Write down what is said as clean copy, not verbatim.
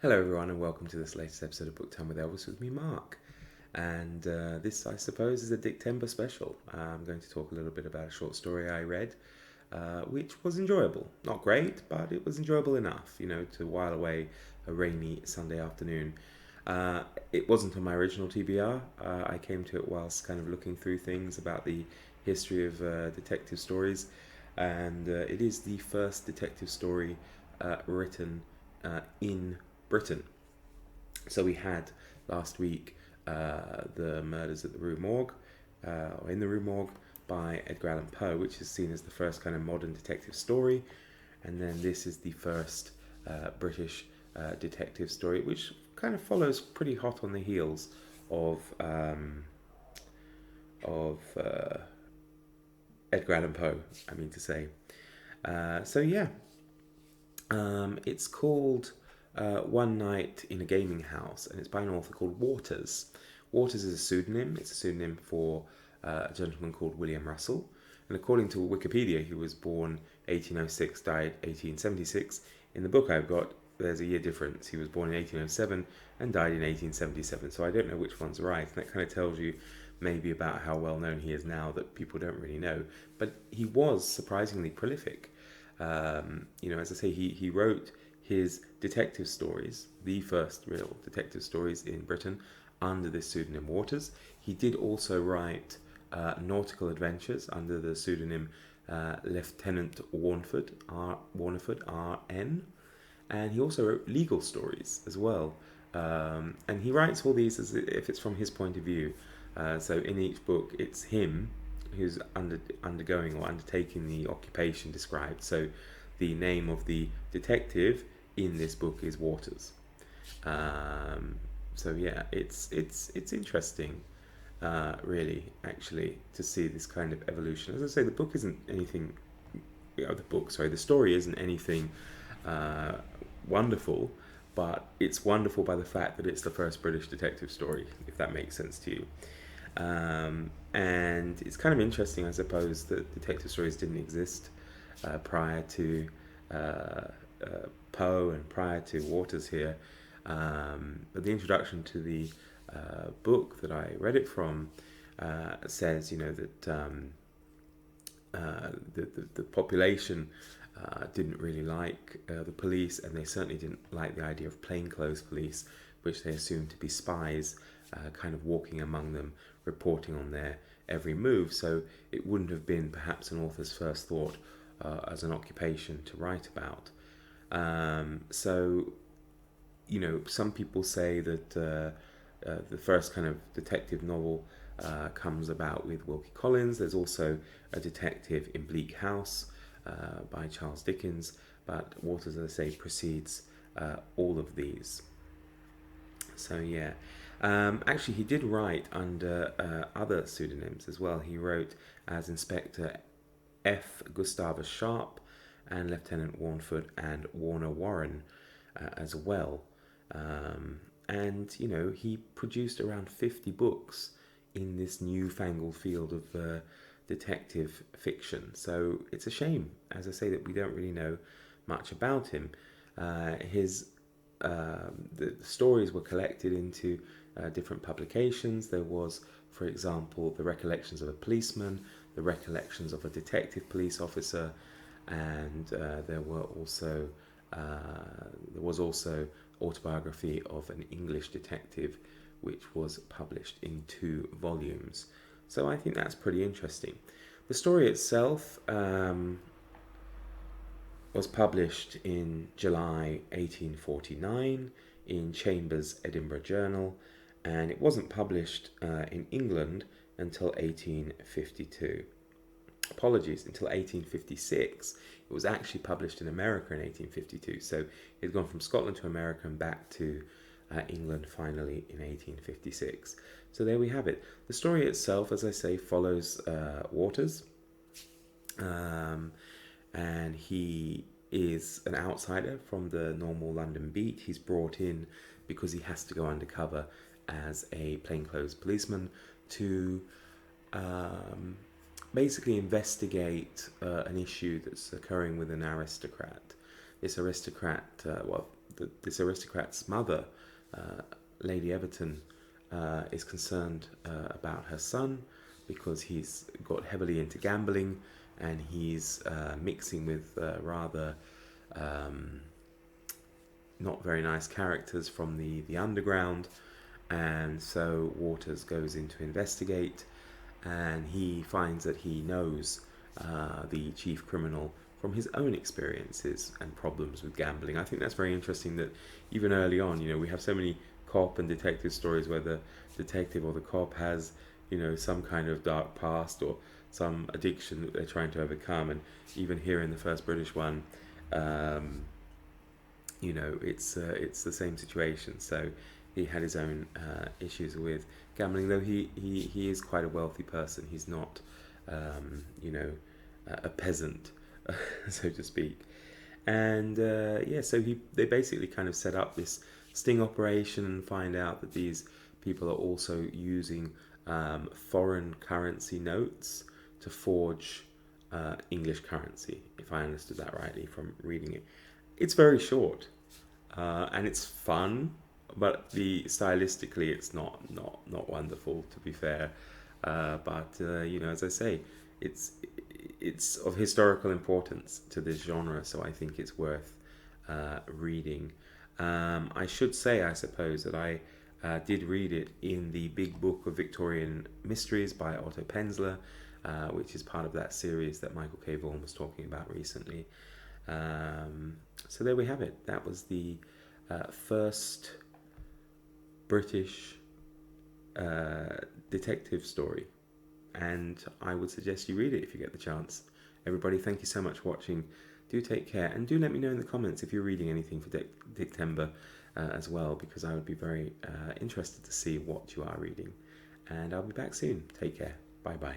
Hello, everyone, and welcome to this latest episode of Book Time with Elvis with me, Mark. And this, I suppose, is a Dictember special. I'm going to talk a little bit about a short story I read, which was enjoyable. Not great, but it was enjoyable enough, to while away a rainy Sunday afternoon. Uh, it wasn't on my original TBR. I came to it whilst kind of looking through things about the history of detective stories, and it is the first detective story written in Britain. So we had last week the Murders at the Rue Morgue, or in the Rue Morgue, by Edgar Allan Poe, which is seen as the first kind of modern detective story. And then this is the first British detective story, which kind of follows pretty hot on the heels of of uh, Edgar Allan Poe. I mean to say. So yeah, it's called One Night in a Gaming House, and it's by an author called Waters. Waters is a pseudonym. It's a pseudonym for a gentleman called William Russell. And according to Wikipedia, he was born 1806, died 1876. In the book I've got, there's a year difference. He was born in 1807 and died in 1877. So I don't know which one's right. And that kind of tells you maybe about how well known he is now that people don't really know. But he was surprisingly prolific. As I say, he wrote his detective stories, the first real detective stories in Britain, under this pseudonym Waters. He did also write nautical adventures under the pseudonym Lieutenant Warneford, R.N., and he also wrote legal stories as well. And he writes all these as if it's from his point of view. So in each book, it's him who's undergoing or undertaking the occupation described. So the name of the detective in this book is Waters. So yeah, it's interesting, really, actually, to see this kind of evolution. As I say, the book isn't anything. The story isn't anything wonderful, but it's wonderful by the fact that it's the first British detective story, if that makes sense to you. And it's kind of interesting, I suppose, that detective stories didn't exist prior to Poe and prior to Waters here. But the introduction to the book that I read it from says, that the population didn't really like the police, and they certainly didn't like the idea of plainclothes police, which they assumed to be spies, kind of walking among them, reporting on their every move. So it wouldn't have been perhaps an author's first thought as an occupation to write about. So, some people say that the first kind of detective novel comes about with Wilkie Collins. There's also a detective in Bleak House by Charles Dickens, but Waters, as I say, precedes all of these. So yeah, actually he did write under other pseudonyms as well. He wrote as Inspector F. Gustavus Sharp and Lieutenant Warneford and Warner Warren as well. And he produced around 50 books in this newfangled field of detective fiction. So it's a shame, as I say, that we don't really know much about him. The stories were collected into different publications. There was, for example, the Recollections of a Policeman, the Recollections of a Detective Police Officer, and there was also Autobiography of an English Detective, which was published in 2 volumes. So I think that's pretty interesting. The story itself was published in July 1849 in Chambers' Edinburgh Journal, and it wasn't published in England until 1852. Apologies, until 1856. It was actually published in America in 1852, so it had gone from Scotland to America and back to England finally in 1856. So there we have it. The story itself, as I say, follows Waters. And he is an outsider from the normal London beat. He's brought in because he has to go undercover as a plainclothes policeman to basically investigate an issue that's occurring with an aristocrat. This aristocrat, this aristocrat's mother, Lady Everton, is concerned about her son because he's got heavily into gambling, and he's mixing with rather not very nice characters from the underground. And so Waters goes in to investigate, and he finds that he knows the chief criminal from his own experiences and problems with gambling. I think that's very interesting that even early on, we have so many cop and detective stories where the detective or the cop has, some kind of dark past or some addiction that they're trying to overcome. And even here in the first British one, it's the same situation. So he had his own issues with gambling, though he is quite a wealthy person. He's not, a peasant, so to speak. And so they basically kind of set up this sting operation and find out that these people are also using foreign currency notes to forge English currency, if I understood that rightly from reading it. It's very short and it's fun, but stylistically it's not wonderful, to be fair. But as I say, it's of historical importance to this genre, so I think it's worth reading. I should say, I suppose, that I did read it in the Big Book of Victorian Mysteries by Otto Penzler, which is part of that series that Michael K. Vaughan was talking about recently. So there we have it. That was the first British detective story, and I would suggest you read it if you get the chance. Everybody, thank you so much for watching. Do take care, and do let me know in the comments if you're reading anything for Dictember as well, because I would be very interested to see what you are reading. And I'll be back soon. Take care. Bye bye.